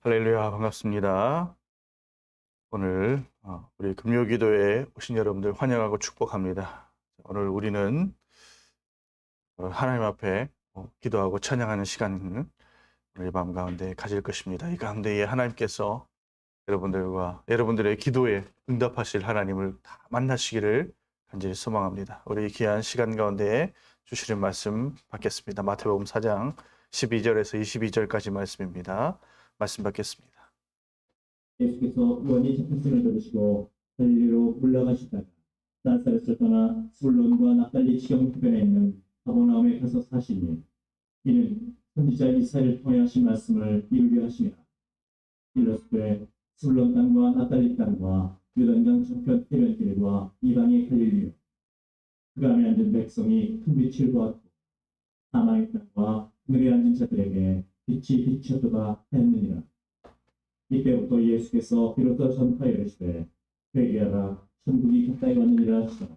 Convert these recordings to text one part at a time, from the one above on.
할렐루야, 반갑습니다. 오늘 우리 금요기도에 오신 여러분들 환영하고 축복합니다. 오늘 우리는 하나님 앞에 기도하고 찬양하는 시간을 오늘 이 밤 가운데 가질 것입니다. 이 가운데에 하나님께서 여러분들의 기도에 응답하실 하나님을 다 만나시기를 간절히 소망합니다. 우리 귀한 시간 가운데 주시는 말씀 받겠습니다. 마태복음 4장 12절에서 22절까지 말씀입니다. 말씀 받겠습니다. 예수께서 원이 잡힌 손을 들으시고 갈릴리로 올라가시다가 나사렛을 떠나 스불론과 납달리 지경 해변에 있는 가버나움에 가서 사시니 이는 선지자 이사야를 통해 하신 말씀을 이루려 하시니라. 이르시되 스불론 땅과 납달리 땅과 요단강 저편 해변길과 이방의 갈릴리요, 그 안에 앉은 백성이 큰 빛을 보았고 사망의 땅과 그늘에 앉은 자들에게 빛이 비춰도다 했느니라. 이때부터 예수께서 비로소 전파하여 이르시되 회개하라, 천국이 가까이 왔느니라 하시더라.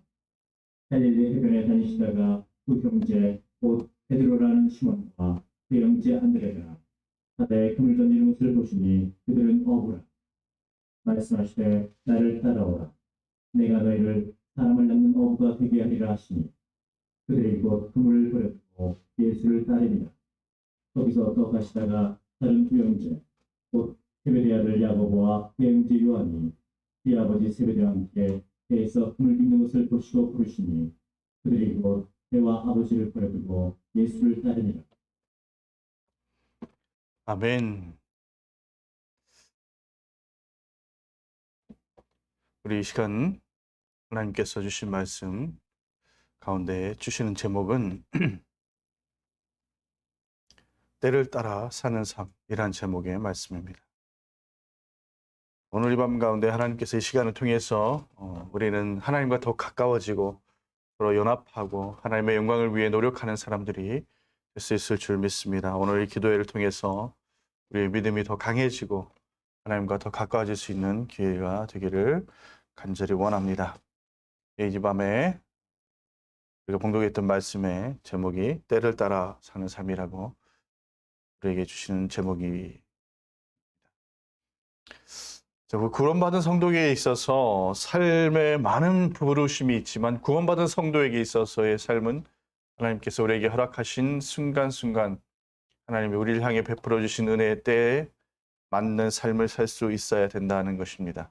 갈릴리 해변에 다니시다가 두 형제 곧 베드로라는 시몬과 그 형제 안드레가 바다에 그물 던지는 것을 보시니 그들은 어부라. 말씀하시되 나를 따라오라. 내가 너희를 사람을 낚는 어부가 되게 하리라 하시니 그들이 곧 그물을 버려두고 예수를 따르니라. 거기서 더 가시다가 다른 두 형제 곧 세베대 아들 야고보와 그 형제 요한이 그 아버지 세베대와 함께 배에서 그물 빚는 것을 보시고 부르시니 그들이 곧 배와 아버지를 버려두고 예수를 따르니라. 아멘. 우리 이 시간 하나님께서 주신 말씀 가운데 주시는 제목은 때를 따라 사는 삶이란 제목의 말씀입니다. 오늘 이 밤 가운데 하나님께서 이 시간을 통해서 우리는 하나님과 더 가까워지고 서로 연합하고 하나님의 영광을 위해 노력하는 사람들이 될 수 있을 줄 믿습니다. 오늘 이 기도회를 통해서 우리의 믿음이 더 강해지고 하나님과 더 가까워질 수 있는 기회가 되기를 간절히 원합니다. 이 밤에 우리가 봉독했던 말씀의 제목이 때를 따라 사는 삶이라고 우리에게 주시는 제목이 구원받은 성도에게 있어서 삶에 많은 부르심이 있지만 구원받은 성도에게 있어서의 삶은 하나님께서 우리에게 허락하신 순간순간 하나님이 우리를 향해 베풀어 주신 은혜의 때에 맞는 삶을 살 수 있어야 된다는 것입니다.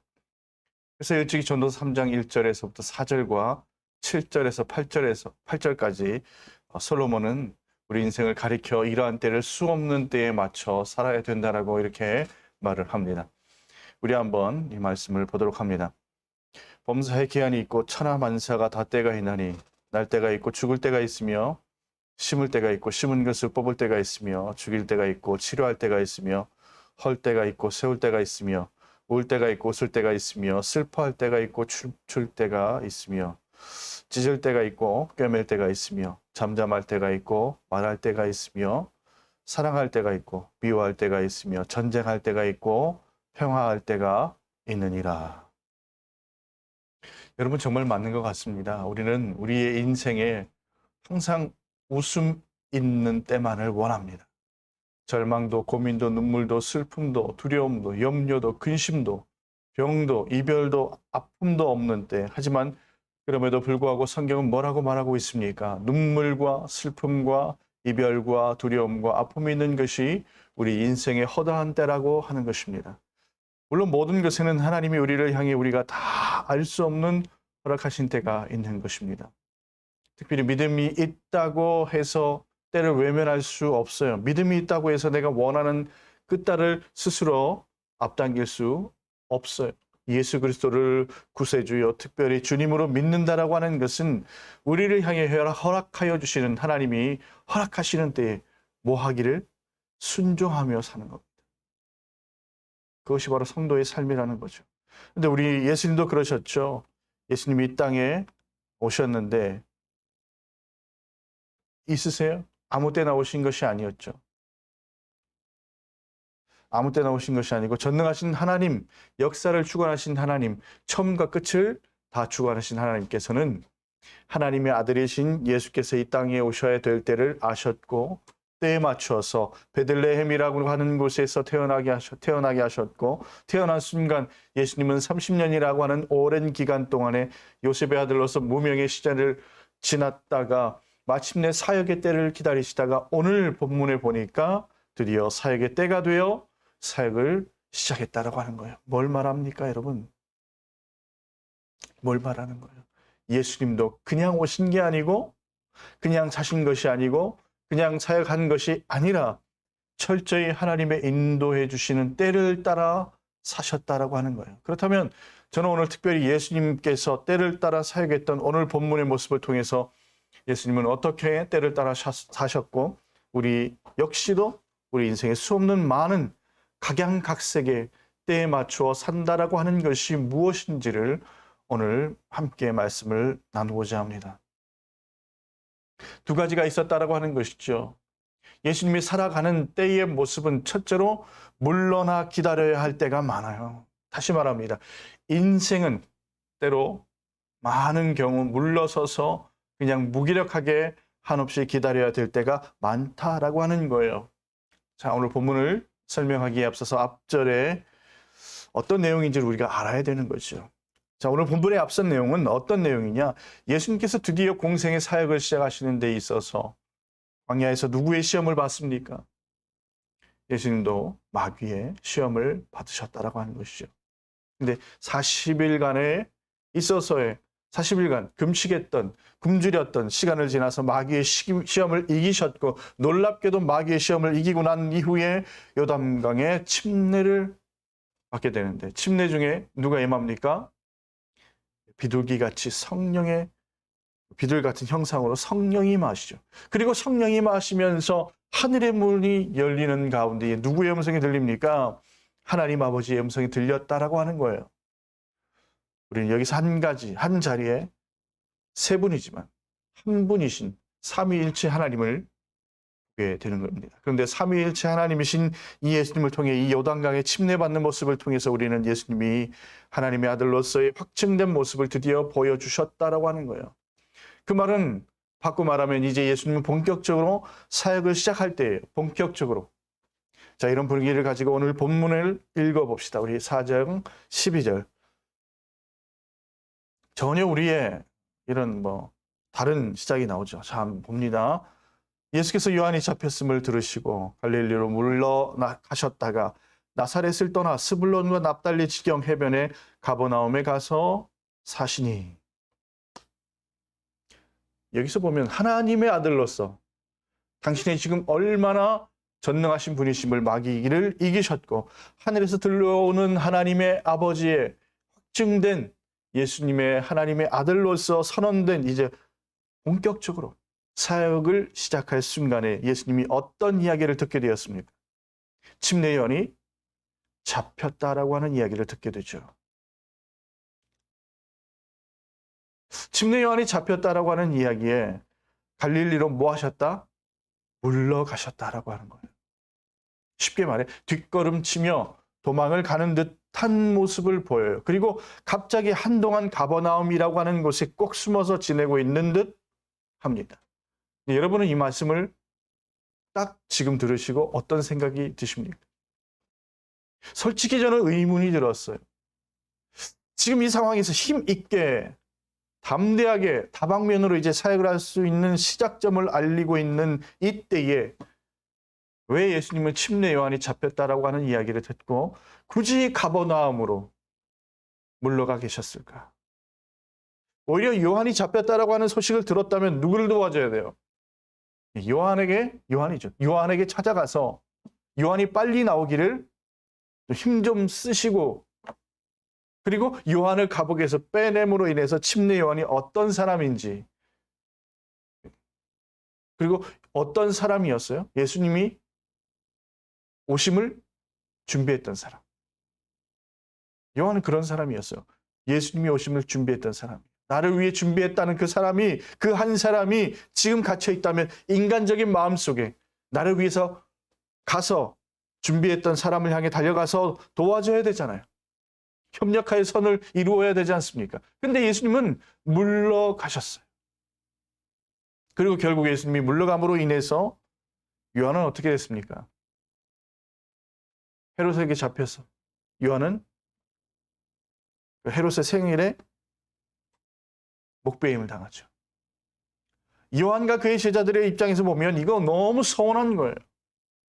그래서 일찍이 전도서 3장 1절에서부터 4절과 7절에서 8절까지 솔로몬은 우리 인생을 가리켜 이러한 때를 수없는 때에 맞춰 살아야 된다라고 이렇게 말을 합니다. 우리 한번 이 말씀을 보도록 합니다. 범사에 기한이 있고 천하만사가 다 때가 있나니 날 때가 있고 죽을 때가 있으며 심을 때가 있고 심은 것을 뽑을 때가 있으며 죽일 때가 있고 치료할 때가 있으며 헐 때가 있고 세울 때가 있으며 울 때가 있고 웃을 때가 있으며 슬퍼할 때가 있고 춤출 때가 있으며 찢을 때가 있고 꿰맬 때가 있으며 잠잠할 때가 있고 말할 때가 있으며 사랑할 때가 있고 미워할 때가 있으며 전쟁할 때가 있고 평화할 때가 있느니라. 여러분 정말 맞는 것 같습니다. 우리는 우리의 인생에 항상 웃음 있는 때만을 원합니다. 절망도 고민도 눈물도 슬픔도 두려움도 염려도 근심도 병도 이별도 아픔도 없는 때, 하지만 그럼에도 불구하고 성경은 뭐라고 말하고 있습니까? 눈물과 슬픔과 이별과 두려움과 아픔이 있는 것이 우리 인생의 허다한 때라고 하는 것입니다. 물론 모든 것에는 하나님이 우리를 향해 우리가 다 알 수 없는 허락하신 때가 있는 것입니다. 특별히 믿음이 있다고 해서 때를 외면할 수 없어요. 믿음이 있다고 해서 내가 원하는 그 때를 스스로 앞당길 수 없어요. 예수 그리스도를 구세주요 특별히 주님으로 믿는다라고 하는 것은 우리를 향해 허락하여 주시는 하나님이 허락하시는 때에 뭐 하기를 순종하며 사는 겁니다. 그것이 바로 성도의 삶이라는 거죠. 근데 우리 예수님도 그러셨죠. 예수님이 이 땅에 오셨는데 있으세요? 아무 때나 오신 것이 아니었죠. 아무 때나 오신 것이 아니고 전능하신 하나님, 역사를 주관하신 하나님, 처음과 끝을 다 주관하신 하나님께서는 하나님의 아들이신 예수께서 이 땅에 오셔야 될 때를 아셨고 때에 맞추어서 베들레헴이라고 하는 곳에서 태어나게 하셨고, 태어난 순간 예수님은 30년이라고 하는 오랜 기간 동안에 요셉의 아들로서 무명의 시절을 지났다가 마침내 사역의 때를 기다리시다가 오늘 본문에 보니까 드디어 사역의 때가 되어 사역을 시작했다라고 하는 거예요. 뭘 말합니까, 여러분? 뭘 말하는 거예요? 예수님도 그냥 오신 게 아니고, 그냥 사신 것이 아니고, 그냥 사역한 것이 아니라 철저히 하나님의 인도해 주시는 때를 따라 사셨다라고 하는 거예요. 그렇다면 저는 오늘 특별히 예수님께서 때를 따라 사역했던 오늘 본문의 모습을 통해서 예수님은 어떻게 때를 따라 사셨고, 우리 역시도 우리 인생에 수없는 많은 각양각색의 때에 맞추어 산다라고 하는 것이 무엇인지를 오늘 함께 말씀을 나누고자 합니다. 두 가지가 있었다라고 하는 것이죠. 예수님이 살아가는 때의 모습은 첫째로 물러나 기다려야 할 때가 많아요. 다시 말합니다. 인생은 때로 많은 경우 물러서서 그냥 무기력하게 한없이 기다려야 될 때가 많다라고 하는 거예요. 자, 오늘 본문을 설명하기에 앞서서 앞절에 어떤 내용인지를 우리가 알아야 되는 거죠. 자, 오늘 본문의 앞선 내용은 어떤 내용이냐? 예수님께서 드디어 공생의 사역을 시작하시는 데 있어서 광야에서 누구의 시험을 받습니까? 예수님도 마귀의 시험을 받으셨다라고 하는 것이죠. 근데 40일간에 있어서의 40일간 금식했던, 굶주렸던 시간을 지나서 마귀의 시험을 이기셨고, 놀랍게도 마귀의 시험을 이기고 난 이후에 요단강에 침례를 받게 되는데, 침례 중에 누가 임합니까? 비둘기같이 성령의 비둘 같은 형상으로 성령이 임하시죠. 그리고 성령이 임하시면서 하늘의 문이 열리는 가운데 누구의 음성이 들립니까? 하나님 아버지의 음성이 들렸다라고 하는 거예요. 우리는 여기서 한 자리에 세 분이지만 한 분이신 삼위일체 하나님을 보게 되는 겁니다. 그런데 삼위일체 하나님이신 이 예수님을 통해 이 요단강에 침례받는 모습을 통해서 우리는 예수님이 하나님의 아들로서의 확증된 모습을 드디어 보여주셨다라고 하는 거예요. 그 말은 바꿔 말하면 이제 예수님은 본격적으로 사역을 시작할 때예요. 본격적으로. 자, 이런 분위기를 가지고 오늘 본문을 읽어봅시다. 우리 4장 12절. 전혀 우리의 이런 다른 시작이 나오죠. 자, 봅니다. 예수께서 요한이 잡혔음을 들으시고 갈릴리로 물러가셨다가 나사렛을 떠나 스불론과 납달리 지경 해변에 가버나움에 가서 사시니. 여기서 보면 하나님의 아들로서 당신이 지금 얼마나 전능하신 분이심을 마귀를 이기셨고 하늘에서 들려오는 하나님의 아버지의 확증된 예수님의 하나님의 아들로서 선언된 이제 본격적으로 사역을 시작할 순간에 예수님이 어떤 이야기를 듣게 되었습니까? 침례 요한이 잡혔다라고 하는 이야기를 듣게 되죠. 침례 요한이 잡혔다라고 하는 이야기에 갈릴리로 뭐 하셨다? 물러가셨다라고 하는 거예요. 쉽게 말해 뒷걸음치며 도망을 가는 듯한 모습을 보여요. 그리고 갑자기 한동안 가버나움이라고 하는 곳에 꼭 숨어서 지내고 있는 듯 합니다. 여러분은 이 말씀을 딱 지금 들으시고 어떤 생각이 드십니까? 솔직히 저는 의문이 들었어요. 지금 이 상황에서 힘 있게 담대하게 다방면으로 이제 사역을 할 수 있는 시작점을 알리고 있는 이때에 왜 예수님은 침례 요한이 잡혔다라고 하는 이야기를 듣고 굳이 가버나움으로 물러가 계셨을까? 오히려 요한이 잡혔다라고 하는 소식을 들었다면 누구를 도와줘야 돼요? 요한에게 찾아가서 요한이 빨리 나오기를 힘 좀 쓰시고 그리고 요한을 감옥에서 빼냄으로 인해서 침례 요한이 어떤 사람인지 그리고 어떤 사람이었어요? 예수님이 오심을 준비했던 사람. 요한은 그런 사람이었어요. 예수님이 오심을 준비했던 사람. 나를 위해 준비했다는 그 한 사람이 지금 갇혀 있다면 인간적인 마음속에 나를 위해서 가서 준비했던 사람을 향해 달려가서 도와줘야 되잖아요. 협력하여 선을 이루어야 되지 않습니까? 근데 예수님은 물러가셨어요. 그리고 결국 예수님이 물러감으로 인해서 요한은 어떻게 됐습니까? 헤롯에게 잡혀서 요한은 헤롯의 생일에 목베임을 당하죠. 요한과 그의 제자들의 입장에서 보면 이거 너무 서운한 거예요.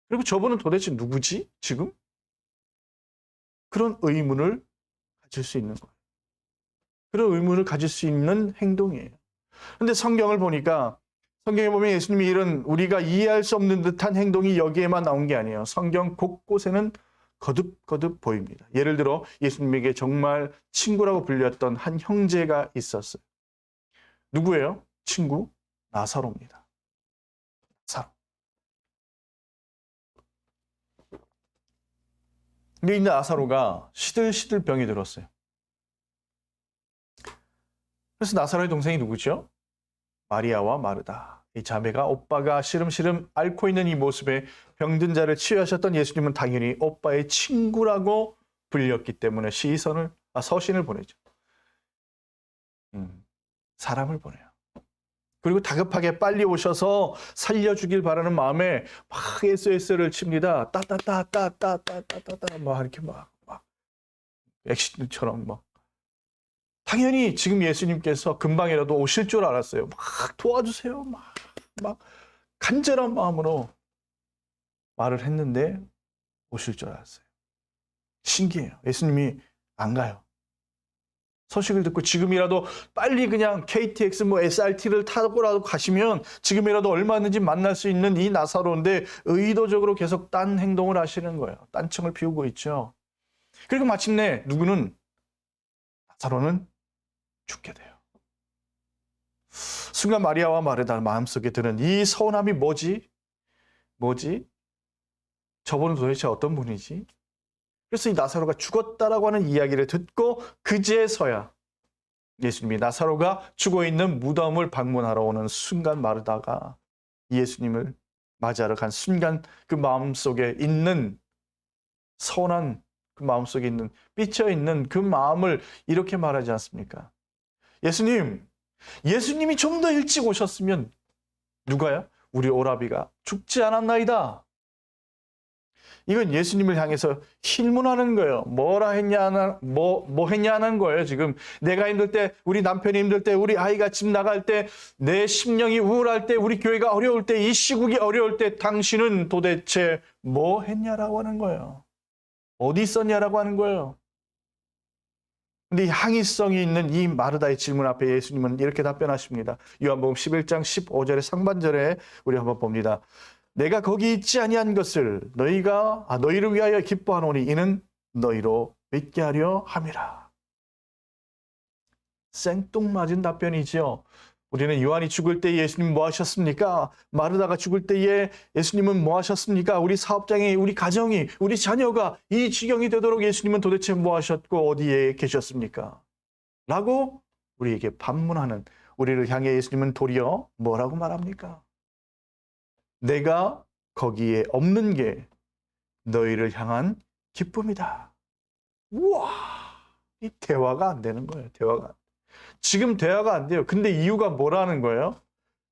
그리고 저분은 도대체 누구지? 지금? 그런 의문을 가질 수 있는 거예요. 그런 의문을 가질 수 있는 행동이에요. 그런데 성경을 보니까 성경에 보면 예수님이 이런 우리가 이해할 수 없는 듯한 행동이 여기에만 나온 게 아니에요. 성경 곳곳에는 거듭거듭 보입니다. 예를 들어 예수님에게 정말 친구라고 불렸던 한 형제가 있었어요. 누구예요? 친구? 나사로입니다. 나사로. 근데 이 나사로가 시들시들 병이 들었어요. 그래서 나사로의 동생이 누구죠? 마리아와 마르다. 이 자매가 오빠가 시름시름 앓고 있는 이 모습에 병든 자를 치유하셨던 예수님은 당연히 오빠의 친구라고 불렸기 때문에 서신을 보내죠. 사람을 보내요. 그리고 다급하게 빨리 오셔서 살려주길 바라는 마음에 막 SOS를 칩니다. 따따따따따따따따 막 이렇게 막 액션처럼 막. 당연히 지금 예수님께서 금방이라도 오실 줄 알았어요. 막 도와주세요. 막 간절한 마음으로 말을 했는데 오실 줄 알았어요. 신기해요. 예수님이 안 가요. 소식을 듣고 지금이라도 빨리 그냥 KTX SRT를 타고라도 가시면 지금이라도 얼마든지 만날 수 있는 이 나사로인데 의도적으로 계속 딴 행동을 하시는 거예요. 딴청을 피우고 있죠. 그리고 마침내 나사로는 죽게 돼요. 순간 마리아와 마르다 마음속에 드는 이 서운함이 뭐지? 저분은 도대체 어떤 분이지? 그래서 이 나사로가 죽었다라고 하는 이야기를 듣고 그제서야 예수님이 나사로가 죽어있는 무덤을 방문하러 오는 순간 마르다가 예수님을 맞이하러 간 순간 그 마음속에 있는 서운한 그 마음속에 있는 삐쳐있는 그 마음을 이렇게 말하지 않습니까? 예수님이 좀 더 일찍 오셨으면 누가요? 우리 오라비가 죽지 않았나이다. 이건 예수님을 향해서 힐문하는 거예요. 뭐라 했냐는 뭐 했냐는 거예요. 지금 내가 힘들 때, 우리 남편이 힘들 때, 우리 아이가 집 나갈 때, 내 심령이 우울할 때, 우리 교회가 어려울 때, 이 시국이 어려울 때 당신은 도대체 뭐 했냐라고 하는 거예요. 어디 있었냐라고 하는 거예요. 근데 이 항의성이 있는 이 마르다의 질문 앞에 예수님은 이렇게 답변하십니다. 요한복음 11장 15절의 상반절에 우리 한번 봅니다. 내가 거기 있지 아니한 것을 너희를 위하여 기뻐하노니 이는 너희로 믿게 하려 함이라. 생뚱맞은 답변이지요. 우리는 요한이 죽을 때 예수님 뭐 하셨습니까? 마르다가 죽을 때에 예수님은 뭐 하셨습니까? 우리 사업장이, 우리 가정이, 우리 자녀가 이 지경이 되도록 예수님은 도대체 뭐 하셨고 어디에 계셨습니까? 라고 우리에게 반문하는, 우리를 향해 예수님은 도리어 뭐라고 말합니까? 내가 거기에 없는 게 너희를 향한 기쁨이다. 우와! 이 대화가 안 되는 거예요. 지금 대화가 안 돼요. 근데 이유가 뭐라는 거예요?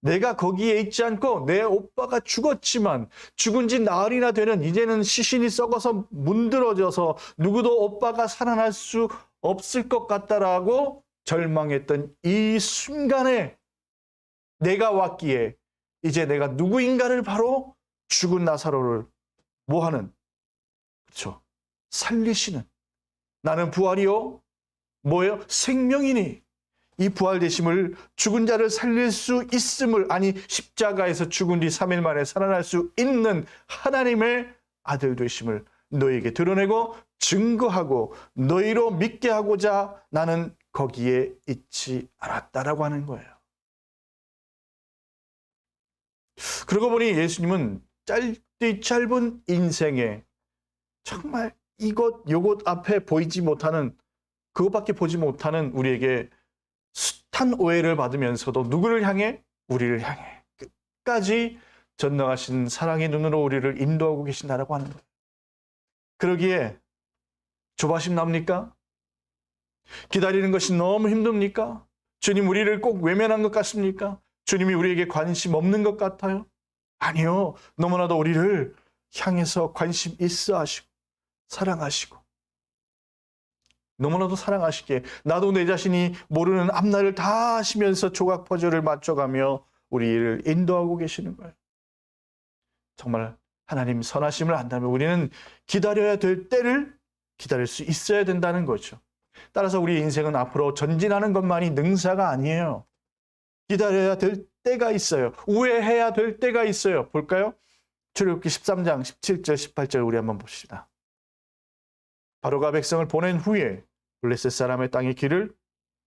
내가 거기에 있지 않고 내 오빠가 죽었지만 죽은 지 나흘이나 되는 이제는 시신이 썩어서 문드러져서 누구도 오빠가 살아날 수 없을 것 같다라고 절망했던 이 순간에 내가 왔기에 이제 내가 누구인가를 바로 죽은 나사로를 뭐하는? 그렇죠. 살리시는. 나는 부활이요. 뭐예요? 생명이니. 이 부활되심을 죽은 자를 살릴 수 있음을, 아니 십자가에서 죽은 뒤 3일 만에 살아날 수 있는 하나님의 아들 되심을 너희에게 드러내고 증거하고 너희로 믿게 하고자 나는 거기에 있지 않았다라고 하는 거예요. 그러고 보니 예수님은 짧은 인생에 정말 요것 앞에 보이지 못하는, 그것밖에 보지 못하는 우리에게 숱한 오해를 받으면서도 누구를 향해? 우리를 향해 끝까지 전능하신 사랑의 눈으로 우리를 인도하고 계신다라고 하는 거예요. 그러기에 조바심 납니까? 기다리는 것이 너무 힘듭니까? 주님 우리를 꼭 외면한 것 같습니까? 주님이 우리에게 관심 없는 것 같아요? 아니요. 너무나도 우리를 향해서 관심 있어 하시고 사랑하시고 너무나도 사랑하시기에 나도 내 자신이 모르는 앞날을 다 아시면서 조각 퍼즐을 맞춰가며 우리를 인도하고 계시는 거예요. 정말 하나님 선하심을 안다면 우리는 기다려야 될 때를 기다릴 수 있어야 된다는 거죠. 따라서 우리 인생은 앞으로 전진하는 것만이 능사가 아니에요. 기다려야 될 때가 있어요. 우회해야 될 때가 있어요. 볼까요? 출애굽기 13장 17절 18절 우리 한번 봅시다. 바로가 백성을 보낸 후에 블레셋 사람의 땅의 길을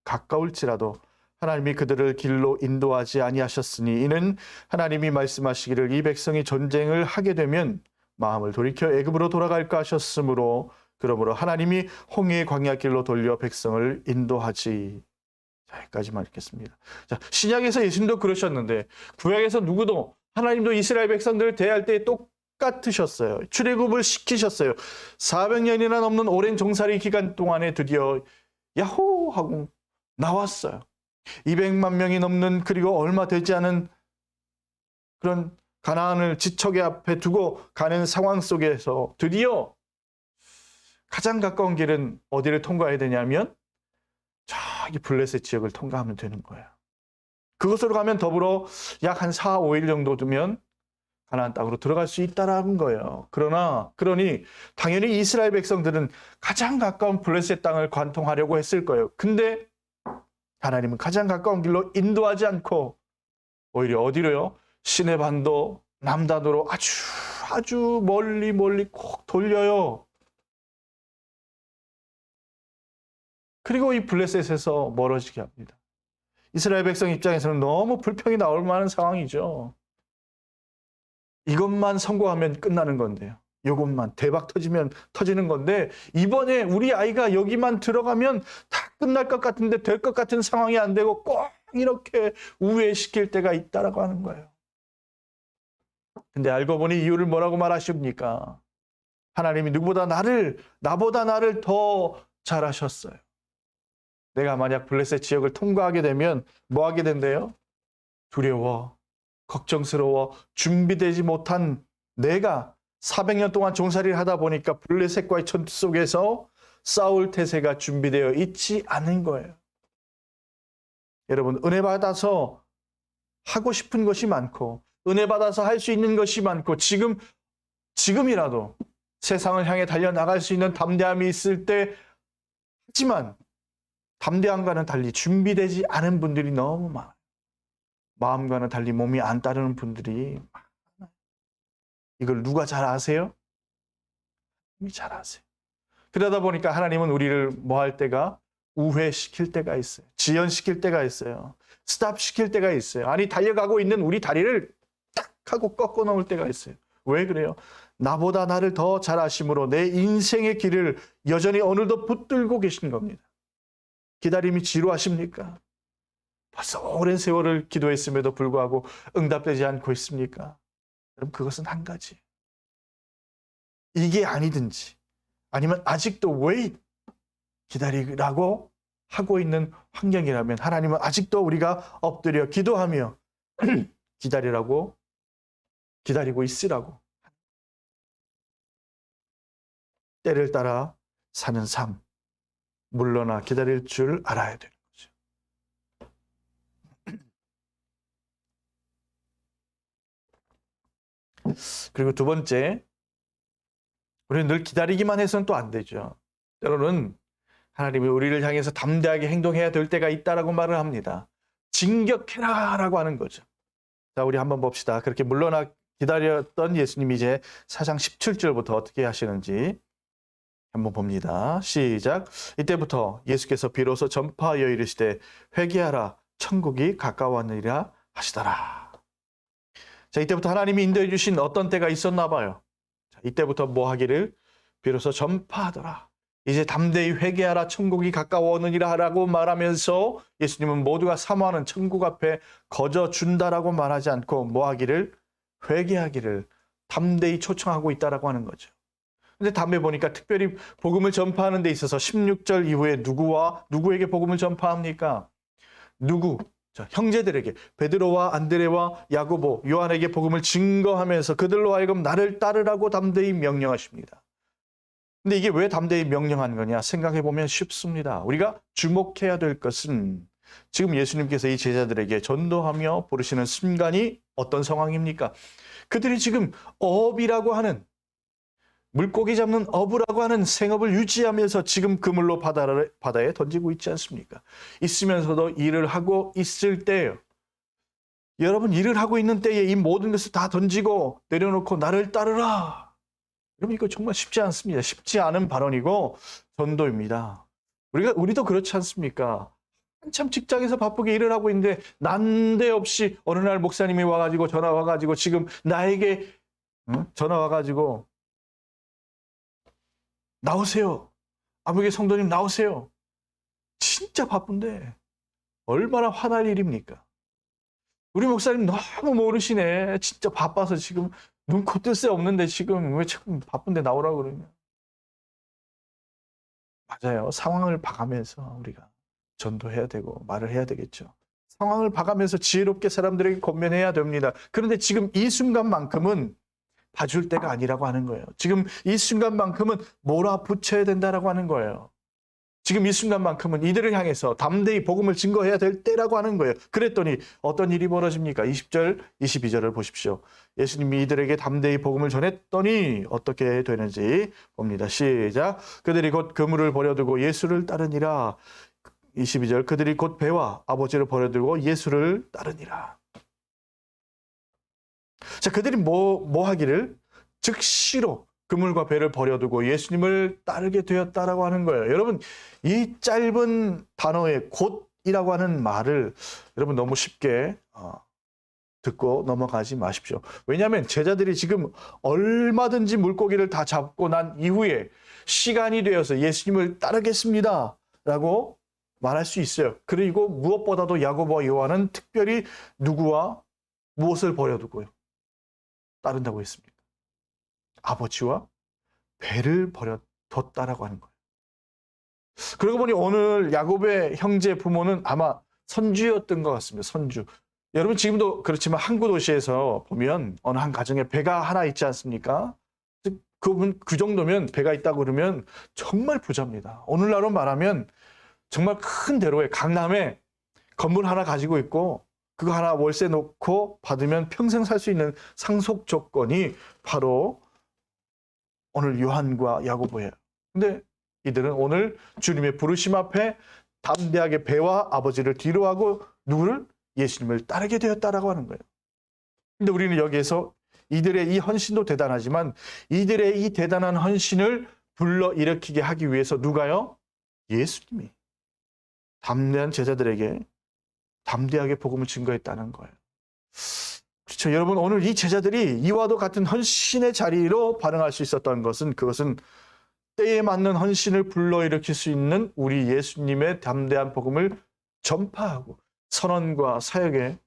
가까울지라도 하나님이 그들을 길로 인도하지 아니하셨으니 이는 하나님이 말씀하시기를 이 백성이 전쟁을 하게 되면 마음을 돌이켜 애굽으로 돌아갈까 하셨으므로 그러므로 하나님이 홍해의 광야 길로 돌려 백성을 인도하지. 자, 여기까지만 읽겠습니다. 자, 신약에서 예수님도 그러셨는데 구약에서 누구도 하나님도 이스라엘 백성들을 대할 때 똑같으셨어요. 출애굽을 시키셨어요. 400년이나 넘는 오랜 종살이 기간 동안에 드디어 야호 하고 나왔어요. 200만 명이 넘는 그리고 얼마 되지 않은 그런 가나안을 지척의 앞에 두고 가는 상황 속에서 드디어 가장 가까운 길은 어디를 통과해야 되냐면 저기 블레셋 지역을 통과하면 되는 거예요. 그곳으로 가면 더불어 약 한 4, 5일 정도 두면 가나안 땅으로 들어갈 수 있다라는 거예요. 그러니 당연히 이스라엘 백성들은 가장 가까운 블레셋 땅을 관통하려고 했을 거예요. 근데 하나님은 가장 가까운 길로 인도하지 않고 오히려 어디로요? 시내 반도 남단으로 아주 멀리 콕 돌려요. 그리고 이 블레셋에서 멀어지게 합니다. 이스라엘 백성 입장에서는 너무 불평이 나올 만한 상황이죠. 이것만 성공하면 끝나는 건데요. 이것만 대박 터지면 터지는 건데 이번에 우리 아이가 여기만 들어가면 다 끝날 것 같은데 될 것 같은 상황이 안 되고 꼭 이렇게 우회시킬 때가 있다라고 하는 거예요. 근데 알고 보니 이유를 뭐라고 말하십니까? 하나님이 나보다 나를 더 잘하셨어요. 내가 만약 블레셋 지역을 통과하게 되면 뭐 하게 된대요? 두려워, 걱정스러워, 준비되지 못한 내가 400년 동안 종살이를 하다 보니까 블레셋과의 전투 속에서 싸울 태세가 준비되어 있지 않은 거예요. 여러분, 은혜 받아서 하고 싶은 것이 많고 은혜 받아서 할 수 있는 것이 많고 지금이라도 세상을 향해 달려나갈 수 있는 담대함이 있을 때 하지만 담대함과는 달리 준비되지 않은 분들이 너무 많아요. 마음과는 달리 몸이 안 따르는 분들이 많아요. 이걸 누가 잘 아세요? 이미 잘 아세요. 그러다 보니까 하나님은 우리를 뭐 할 때가 우회시킬 때가 있어요. 지연시킬 때가 있어요. 스탑시킬 때가 있어요. 아니 달려가고 있는 우리 다리를 딱 하고 꺾어 놓을 때가 있어요. 왜 그래요? 나보다 나를 더 잘 아심으로 내 인생의 길을 여전히 오늘도 붙들고 계신 겁니다. 기다림이 지루하십니까? 벌써 오랜 세월을 기도했음에도 불구하고 응답되지 않고 있습니까? 그럼 그것은 한 가지. 이게 아니든지 아니면 아직도 왜 기다리라고 하고 있는 환경이라면 하나님은 아직도 우리가 엎드려 기도하며 기다리라고 기다리고 있으라고 때를 따라 사는 삶 물러나 기다릴 줄 알아야 되는 거죠. 그리고 두 번째, 우리는 늘 기다리기만 해서는 또 안 되죠. 때로는 하나님이 우리를 향해서 담대하게 행동해야 될 때가 있다라고 말을 합니다. 진격해라라고 하는 거죠. 자, 우리 한번 봅시다. 그렇게 물러나 기다렸던 예수님이 이제 4장 17절부터 어떻게 하시는지 한번 봅니다. 시작. 이때부터 예수께서 비로소 전파하여 이르시되 회개하라 천국이 가까웠느니라 하시더라. 자, 이때부터 하나님이 인도해 주신 어떤 때가 있었나 봐요. 자, 이때부터 뭐 하기를 비로소 전파하더라. 이제 담대히 회개하라 천국이 가까웠느니라 라고 말하면서 예수님은 모두가 사모하는 천국 앞에 거저 준다라고 말하지 않고 뭐 하기를 회개하기를 담대히 초청하고 있다라고 하는 거죠. 근데 다음에 보니까 특별히 복음을 전파하는 데 있어서 16절 이후에 누구에게 복음을 전파합니까? 누구? 자, 형제들에게 베드로와 안드레와 야고보, 요한에게 복음을 증거하면서 그들로 하여금 나를 따르라고 담대히 명령하십니다. 근데 이게 왜 담대히 명령한 거냐 생각해 보면 쉽습니다. 우리가 주목해야 될 것은 지금 예수님께서 이 제자들에게 전도하며 부르시는 순간이 어떤 상황입니까? 그들이 지금 어업이라고 하는, 물고기 잡는 어부라고 하는 생업을 유지하면서 지금 그물로 바다에 던지고 있지 않습니까? 있으면서도 일을 하고 있을 때예요. 여러분, 일을 하고 있는 때에 이 모든 것을 다 던지고 내려놓고 나를 따르라. 여러분, 이거 정말 쉽지 않습니다. 쉽지 않은 발언이고 전도입니다. 우리도 그렇지 않습니까? 한참 직장에서 바쁘게 일을 하고 있는데 난데없이 어느 날 목사님이 와가지고 전화 와가지고 지금 나에게 전화 와가지고 나오세요. 아무개 성도님 나오세요. 진짜 바쁜데 얼마나 화날 일입니까? 우리 목사님 너무 모르시네. 진짜 바빠서 지금 눈코 뜰 새 없는데 지금 왜 지금 바쁜데 나오라고 그러냐. 맞아요. 상황을 봐가면서 우리가 전도해야 되고 말을 해야 되겠죠. 상황을 봐가면서 지혜롭게 사람들에게 권면해야 됩니다. 그런데 지금 이 순간만큼은 봐줄 때가 아니라고 하는 거예요. 지금 이 순간만큼은 몰아붙여야 된다라고 하는 거예요. 지금 이 순간만큼은 이들을 향해서 담대히 복음을 증거해야 될 때라고 하는 거예요. 그랬더니 어떤 일이 벌어집니까? 20절, 22절을 보십시오. 예수님이 이들에게 담대히 복음을 전했더니 어떻게 되는지 봅니다. 시작. 그들이 곧 그물을 버려두고 예수를 따르니라. 22절. 그들이 곧 배와 아버지를 버려두고 예수를 따르니라. 자, 그들이 뭐 하기를? 즉시로 그물과 배를 버려두고 예수님을 따르게 되었다라고 하는 거예요. 여러분, 이 짧은 단어의 곧이라고 하는 말을 여러분 너무 쉽게 듣고 넘어가지 마십시오. 왜냐하면 제자들이 지금 얼마든지 물고기를 다 잡고 난 이후에 시간이 되어서 예수님을 따르겠습니다 라고 말할 수 있어요. 그리고 무엇보다도 야고보와 요한은 특별히 누구와 무엇을 버려두고요? 따른다고 했습니다. 아버지와 배를 버려뒀다라고 하는 거예요. 그러고 보니 오늘 야곱의 형제 부모는 아마 선주였던 것 같습니다. 선주. 여러분 지금도 그렇지만 항구 도시에서 보면 어느 한 가정에 배가 하나 있지 않습니까? 그 정도면 배가 있다고 그러면 정말 부자입니다. 오늘날로 말하면 정말 큰 대로에 강남에 건물 하나 가지고 있고 그거 하나 월세 놓고 받으면 평생 살 수 있는 상속 조건이 바로 오늘 요한과 야고보예요. 근데 이들은 오늘 주님의 부르심 앞에 담대하게 배와 아버지를 뒤로하고 누구를? 예수님을 따르게 되었다라고 하는 거예요. 근데 우리는 여기에서 이들의 이 헌신도 대단하지만 이들의 이 대단한 헌신을 불러일으키게 하기 위해서 누가요? 예수님이 담대한 제자들에게 담대하게 복음을 증거했다는 거예요. 그렇죠. 여러분, 오늘 이 제자들이 이와도 같은 헌신의 자리로 반응할 수 있었던 것은 그것은 때에 맞는 헌신을 불러일으킬 수 있는 우리 예수님의 담대한 복음을 전파하고 선언과 사역에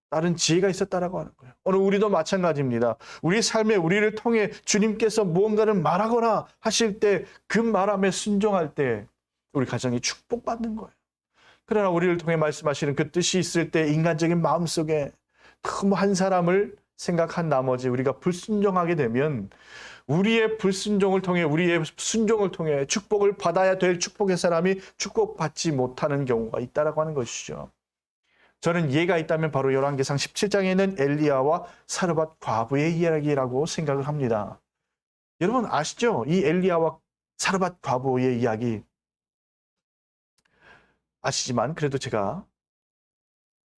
다른 지혜가 있었다라고 하는 거예요. 오늘 우리도 마찬가지입니다. 우리 삶에 우리를 통해 주님께서 무언가를 말하거나 하실 때 그 말함에 순종할 때 우리 가정이 축복받는 거예요. 그러나 우리를 통해 말씀하시는 그 뜻이 있을 때 인간적인 마음속에 너무 한 사람을 생각한 나머지 우리가 불순종하게 되면 우리의 불순종을 통해 우리의 순종을 통해 축복을 받아야 될 축복의 사람이 축복받지 못하는 경우가 있다라고 하는 것이죠. 저는 이해가 있다면 바로 열왕기상 17장에 있는 엘리야와 사르밧 과부의 이야기라고 생각을 합니다. 여러분 아시죠? 이 엘리야와 사르밧 과부의 이야기 아시지만 그래도 제가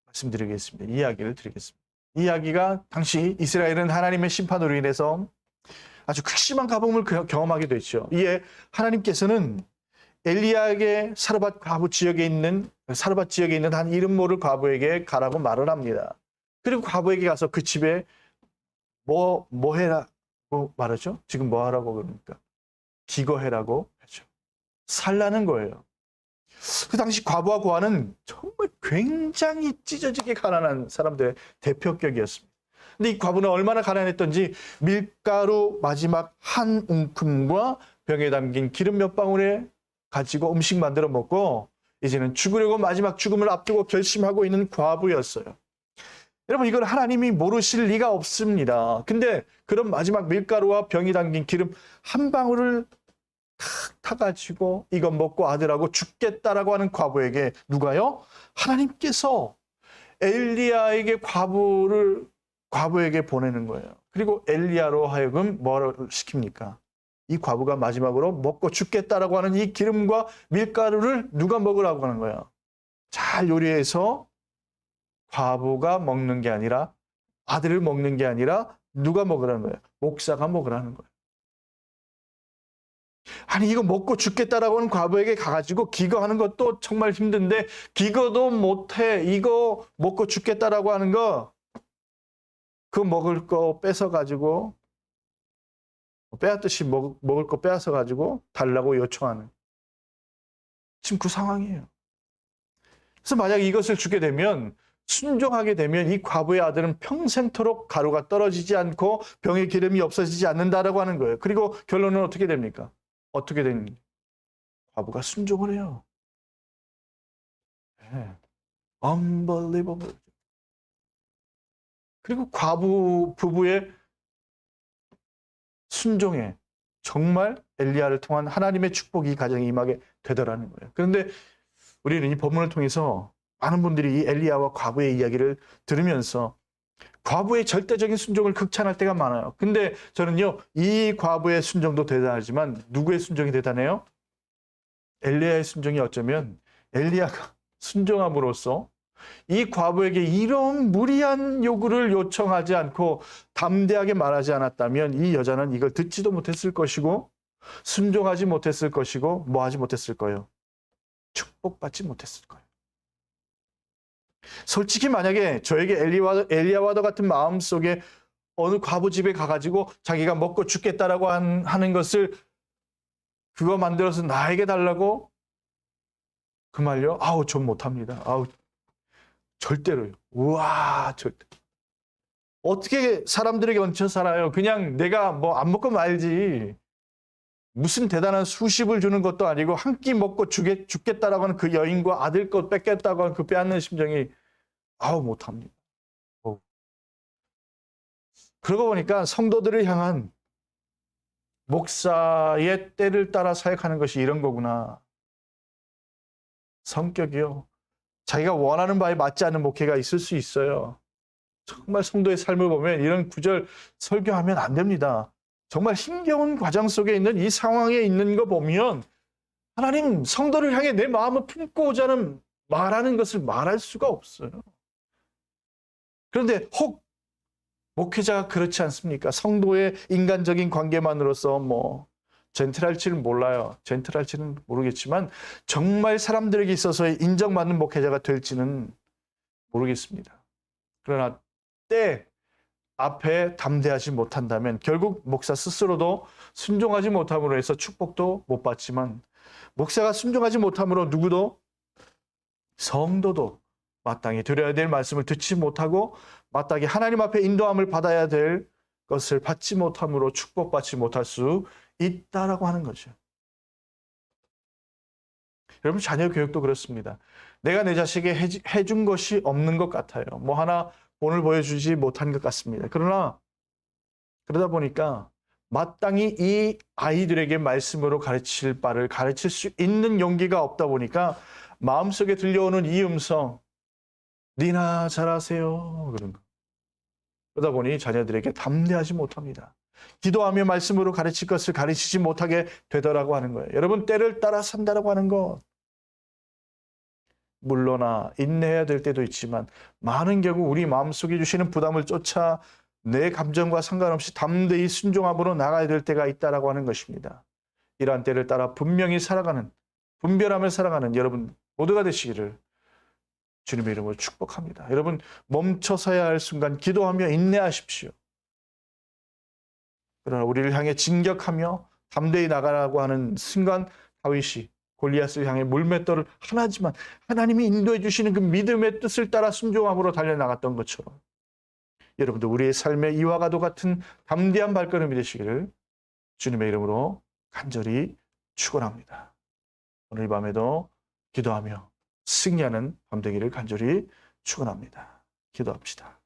말씀드리겠습니다. 이야기를 드리겠습니다. 이 이야기가 당시 이스라엘은 하나님의 심판으로 인해서 아주 극심한 가뭄을 경험하게 됐죠. 이에 하나님께서는 엘리야에게 사르밧 지역에 있는 한 이름 모를 과부에게 가라고 말을 합니다. 그리고 과부에게 가서 그 집에 뭐 해라고 말하죠? 지금 뭐 하라고 그럽니까? 기거해라고 하죠. 살라는 거예요. 그 당시 과부와 고아는 정말 굉장히 찢어지게 가난한 사람들의 대표격이었습니다. 근데 이 과부는 얼마나 가난했던지 밀가루 마지막 한 움큼과 병에 담긴 기름 몇 방울에 가지고 음식 만들어 먹고 이제는 죽으려고 마지막 죽음을 앞두고 결심하고 있는 과부였어요. 여러분, 이걸 하나님이 모르실 리가 없습니다. 근데 그런 마지막 밀가루와 병이 담긴 기름 한 방울을 탁 타가지고 이거 먹고 아들하고 죽겠다라고 하는 과부에게 누가요? 하나님께서 엘리야에게 과부에게 보내는 거예요. 그리고 엘리야로 하여금 뭐를 시킵니까? 이 과부가 마지막으로 먹고 죽겠다라고 하는 이 기름과 밀가루를 누가 먹으라고 하는 거예요? 잘 요리해서 과부가 먹는 게 아니라, 아들을 먹는 게 아니라 누가 먹으라는 거예요? 목사가 먹으라는 거예요. 아니, 이거 먹고 죽겠다라고 하는 과부에게 가가지고 기거하는 것도 정말 힘든데 기거도 못해. 이거 먹고 죽겠다라고 하는 거, 그 먹을 거 뺏어가지고, 빼앗듯이 먹을 거 빼앗아가지고 달라고 요청하는, 지금 그 상황이에요. 그래서 만약 이것을 주게 되면, 순종하게 되면 이 과부의 아들은 평생토록 가루가 떨어지지 않고 병의 기름이 없어지지 않는다라고 하는 거예요. 그리고 결론은 어떻게 됩니까? 어떻게 됩니까? 과부가 순종을 해요. 네. Unbelievable. 그리고 과부 부부의 순종에 정말 엘리야를 통한 하나님의 축복이 가정에 임하게 되더라는 거예요. 그런데 우리는 이 본문을 통해서 많은 분들이 이 엘리야와 과부의 이야기를 들으면서 과부의 절대적인 순종을 극찬할 때가 많아요. 근데 저는요, 이 과부의 순종도 대단하지만 누구의 순종이 대단해요? 엘리야의 순종이 어쩌면 엘리야가 순종함으로써 이 과부에게 이런 무리한 요구를 요청하지 않고 담대하게 말하지 않았다면 이 여자는 이걸 듣지도 못했을 것이고 순종하지 못했을 것이고 뭐 하지 못했을 거예요? 축복받지 못했을 거예요. 솔직히 만약에 저에게 엘리야와도 같은 마음속에 어느 과부 집에 가가지고 자기가 먹고 죽겠다라고 하는 것을 그거 만들어서 나에게 달라고 그 말요? 아우, 전 못합니다. 아우, 절대로요. 우와, 절대. 어떻게 사람들에게 얹혀 살아요? 그냥 내가 뭐 안 먹고 말지. 무슨 대단한 수십을 주는 것도 아니고 한 끼 먹고 죽겠다라고 하는 그 여인과 아들 것 뺏겠다고 하는 그 빼앗는 심정이 아우, 못합니다. 그러고 보니까 성도들을 향한 목사의 때를 따라 사역하는 것이 이런 거구나. 성격이요. 자기가 원하는 바에 맞지 않는 목회가 있을 수 있어요. 정말 성도의 삶을 보면 이런 구절 설교하면 안 됩니다. 정말 힘겨운 과정 속에 있는 이 상황에 있는 거 보면 하나님 성도를 향해 내 마음을 품고자 하는 말하는 것을 말할 수가 없어요. 그런데 혹 목회자가 그렇지 않습니까? 성도의 인간적인 관계만으로서 뭐 젠틀할지는 몰라요. 젠틀할지는 모르겠지만 정말 사람들에게 있어서 인정받는 목회자가 될지는 모르겠습니다. 그러나 때 앞에 담대하지 못한다면 결국 목사 스스로도 순종하지 못함으로 해서 축복도 못 받지만 목사가 순종하지 못함으로 누구도 성도도 마땅히 드려야 될 말씀을 듣지 못하고 마땅히 하나님 앞에 인도함을 받아야 될 것을 받지 못함으로 축복받지 못할 수 있다라고 하는 거죠. 여러분, 자녀 교육도 그렇습니다. 내가 내 자식에게 해준 것이 없는 것 같아요. 뭐 하나 본을 보여주지 못한 것 같습니다. 그러다 보니까 마땅히 이 아이들에게 말씀으로 가르칠 바를 가르칠 수 있는 용기가 없다 보니까 마음속에 들려오는 이 음성, 니나 잘하세요. 그런 거. 그러다 보니 자녀들에게 담대하지 못합니다. 기도하며 말씀으로 가르칠 것을 가르치지 못하게 되더라고 하는 거예요. 여러분, 때를 따라 산다라고 하는 것, 물러나 인내해야 될 때도 있지만 많은 경우 우리 마음속에 주시는 부담을 쫓아 내 감정과 상관없이 담대히 순종함으로 나가야 될 때가 있다라고 하는 것입니다. 이러한 때를 따라 분명히 살아가는, 분별하며 살아가는 여러분 모두가 되시기를 주님의 이름으로 축복합니다. 여러분, 멈춰서야 할 순간 기도하며 인내하십시오. 그러나 우리를 향해 진격하며 담대히 나가라고 하는 순간 다윗이 골리앗을 향해 물맷돌을 하나지만 하나님이 인도해 주시는 그 믿음의 뜻을 따라 순종함으로 달려나갔던 것처럼 여러분도 우리의 삶에 이와 같은 담대한 발걸음이 되시기를 주님의 이름으로 간절히 축원합니다. 오늘 밤에도 기도하며 승리하는 밤 되기를 간절히 축원합니다. 기도합시다.